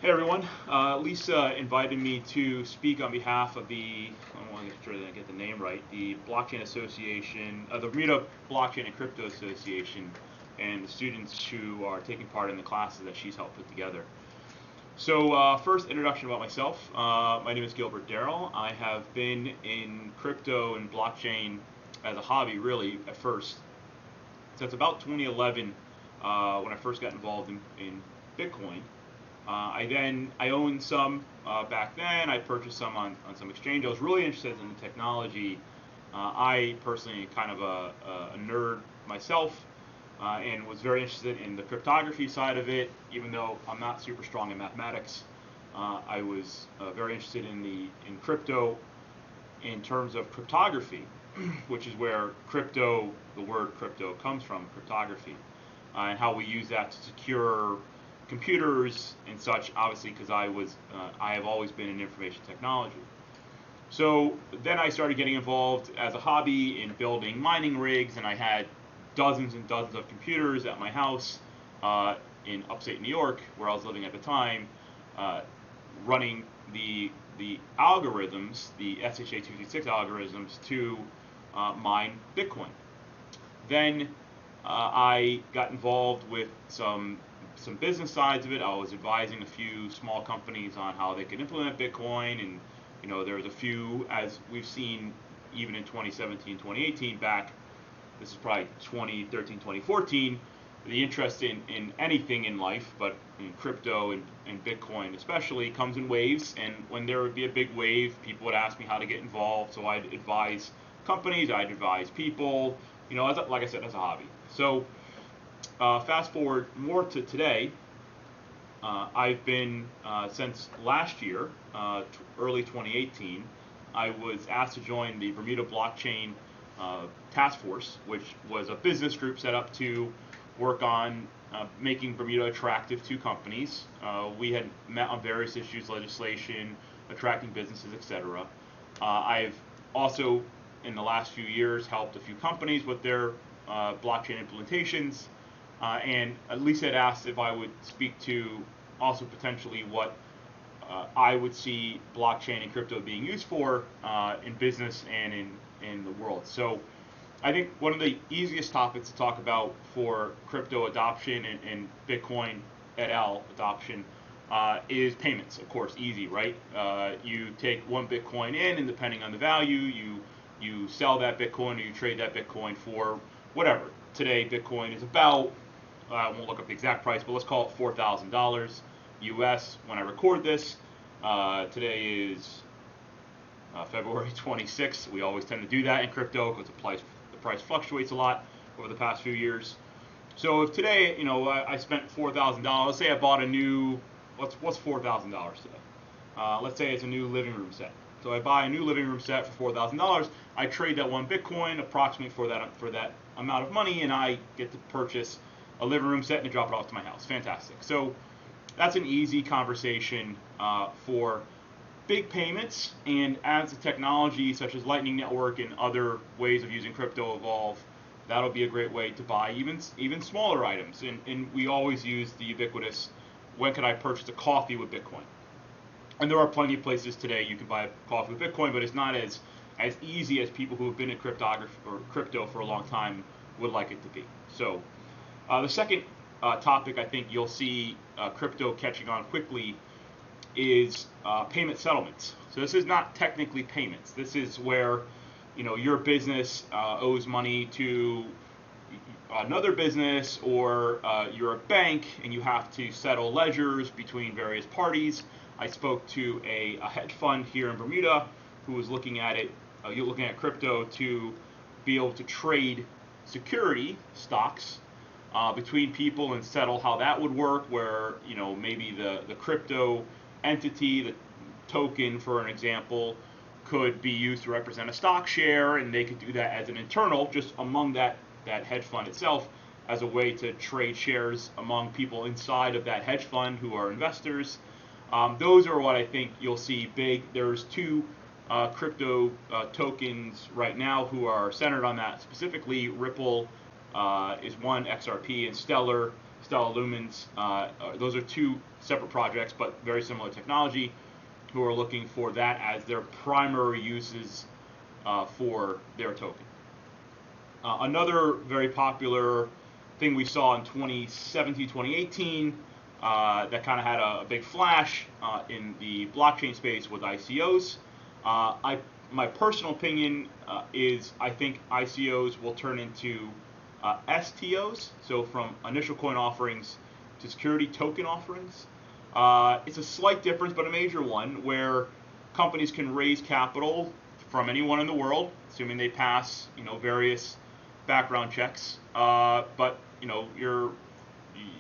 Hey everyone, Lisa invited me to speak on behalf of I want to make sure that I get the name right, the Blockchain Association, the Bermuda Blockchain and Crypto Association, and the students who are taking part in the classes that she's helped put together. So first introduction about myself. My name is Gilbert Darrell. I have been in crypto and blockchain as a hobby really at first since about 2011 when I first got involved in Bitcoin. I owned some back then. I purchased some on some exchange. I was really interested in the technology. I personally am kind of a nerd myself and was very interested in the cryptography side of it. Even though I'm not super strong in mathematics, I was very interested in crypto in terms of cryptography, which is where the word crypto comes from, cryptography, and how we use that to secure computers and such. Obviously, because I have always been in information technology. So then I started getting involved as a hobby in building mining rigs, and I had dozens and dozens of computers at my house in upstate New York, where I was living at the time, running the algorithms, the SHA-256 algorithms, to mine Bitcoin. Then I got involved with some business sides of it. I was advising a few small companies on how they could implement Bitcoin, and there's a few, as we've seen even in 2017, 2018 back. This is probably 2013, 2014. The interest in anything in life, but in crypto and Bitcoin especially, comes in waves. And when there would be a big wave, people would ask me how to get involved. So I'd advise companies, I'd advise people, like I said, as a hobby. So fast forward more to today. I've been, since last year, early 2018, I was asked to join the Bermuda Blockchain Task Force, which was a business group set up to work on making Bermuda attractive to companies. We had met on various issues, legislation, attracting businesses, etc. I've also, in the last few years, helped a few companies with their blockchain implementations. And Lisa had asked if I would speak to also potentially what I would see blockchain and crypto being used for in business and in the world. So I think one of the easiest topics to talk about for crypto adoption and Bitcoin et al. Adoption is payments. Of course, easy, right? You take one Bitcoin in, and depending on the value, you sell that Bitcoin or you trade that Bitcoin for whatever. Today, Bitcoin is about, I won't look up the exact price, but let's call it $4,000 US when I record this. Today is February 26th. We always tend to do that in crypto because the price fluctuates a lot over the past few years. So if today, I spent $4,000, let's say I bought a new, what's $4,000 today? Let's say it's a new living room set. So I buy a new living room set for $4,000. I trade that one Bitcoin approximately for that amount of money, and I get to purchase a living room set and drop it off to my house. Fantastic. So that's an easy conversation for big payments. And as the technology such as Lightning Network and other ways of using crypto evolve, that'll be a great way to buy even smaller items. And we always use the ubiquitous, when can I purchase a coffee with Bitcoin? And there are plenty of places today you can buy coffee with Bitcoin, but it's not as easy as people who have been in cryptography or crypto for a long time would like it to be. So the second topic I think you'll see crypto catching on quickly is payment settlements. So this is not technically payments. This is where your business owes money to another business, or you're a bank and you have to settle ledgers between various parties. I spoke to a hedge fund here in Bermuda who was looking at it. You're looking at crypto to be able to trade security stocks between people and settle how that would work, where maybe the crypto entity, the token for an example, could be used to represent a stock share, and they could do that as an internal, just among that hedge fund itself, as a way to trade shares among people inside of that hedge fund who are investors. Those are what I think you'll see big. There's two crypto tokens right now who are centered on that specifically. Ripple is one, XRP, and Stellar Lumens. Those are two separate projects, but very similar technology, who are looking for that as their primary uses for their token. Another very popular thing we saw in 2017, 2018 that kind of had a big flash in the blockchain space with ICOs. My personal opinion is I think ICOs will turn into STOs, so from initial coin offerings to security token offerings. It's a slight difference, but a major one, where companies can raise capital from anyone in the world, assuming they pass, various background checks. But your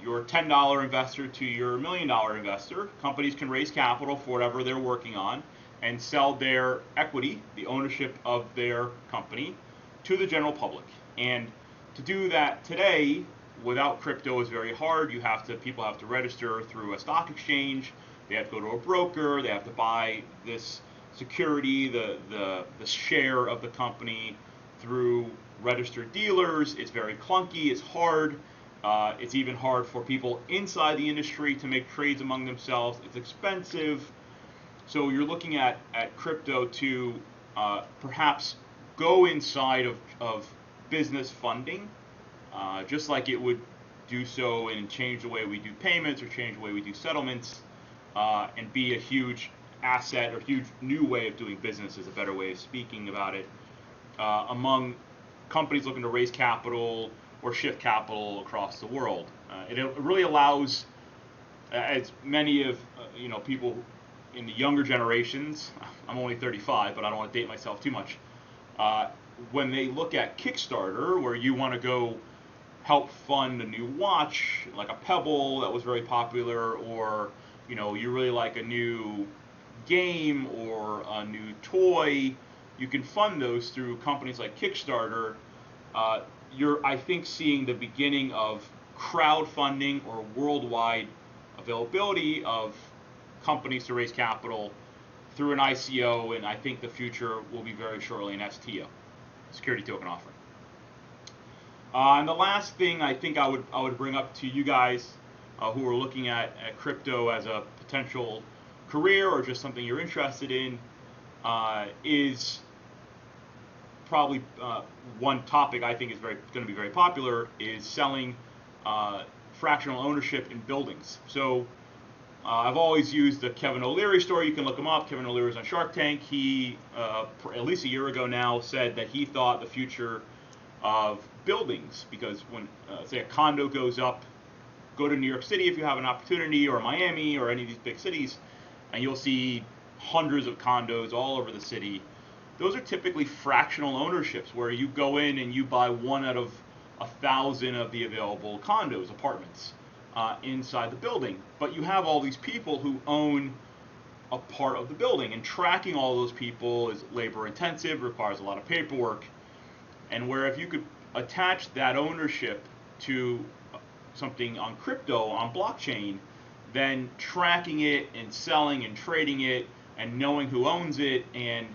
$10 investor to your $1 million investor, companies can raise capital for whatever they're working on and sell their equity, the ownership of their company, to the general public. And to do that today without crypto is very hard. People have to register through a stock exchange. They have to go to a broker. They have to buy this security, the share of the company, through registered dealers. It's very clunky. It's hard. It's even hard for people inside the industry to make trades among themselves. It's expensive. So you're looking at crypto to perhaps go inside of business funding, just like it would do so and change the way we do payments or change the way we do settlements, and be a huge asset or huge new way of doing business is a better way of speaking about it, among companies looking to raise capital or shift capital across the world. It really allows, as many of people in the younger generations, I'm only 35, but I don't want to date myself too much, when they look at Kickstarter, where you want to go help fund a new watch, like a Pebble that was very popular, or you really like a new game or a new toy, you can fund those through companies like Kickstarter. You're, I think, seeing the beginning of crowdfunding or worldwide availability of companies to raise capital through an ICO, and I think the future will be very shortly an STO, security token offering. And the last thing I think I would bring up to you guys who are looking at crypto as a potential career or just something you're interested in is probably one topic I think is going to be very popular, is selling fractional ownership in buildings. So I've always used the Kevin O'Leary story. You can look him up. Kevin O'Leary was on Shark Tank. He, at least a year ago now, said that he thought the future of buildings, because when, say, a condo goes up, go to New York City if you have an opportunity, or Miami, or any of these big cities, and you'll see hundreds of condos all over the city. Those are typically fractional ownerships, where you go in and you buy one out of 1,000 of the available condos, apartments, inside the building. But you have all these people who own a part of the building, and tracking all those people is labor intensive, requires a lot of paperwork. And where if you could attach that ownership to something on crypto, on blockchain, then tracking it and selling and trading it and knowing who owns it and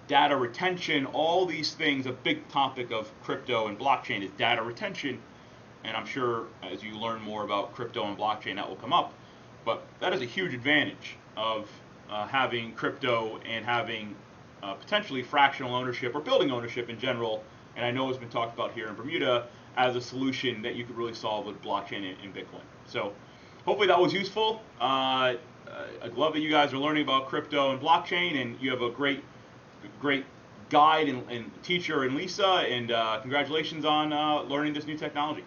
data retention, all these things, a big topic of crypto and blockchain is data retention. And I'm sure as you learn more about crypto and blockchain, that will come up. But that is a huge advantage of having crypto and having potentially fractional ownership or building ownership in general. And I know it's been talked about here in Bermuda as a solution that you could really solve with blockchain and Bitcoin. So hopefully that was useful. I love that you guys are learning about crypto and blockchain, and you have a great guide and teacher in Lisa, and congratulations on learning this new technology.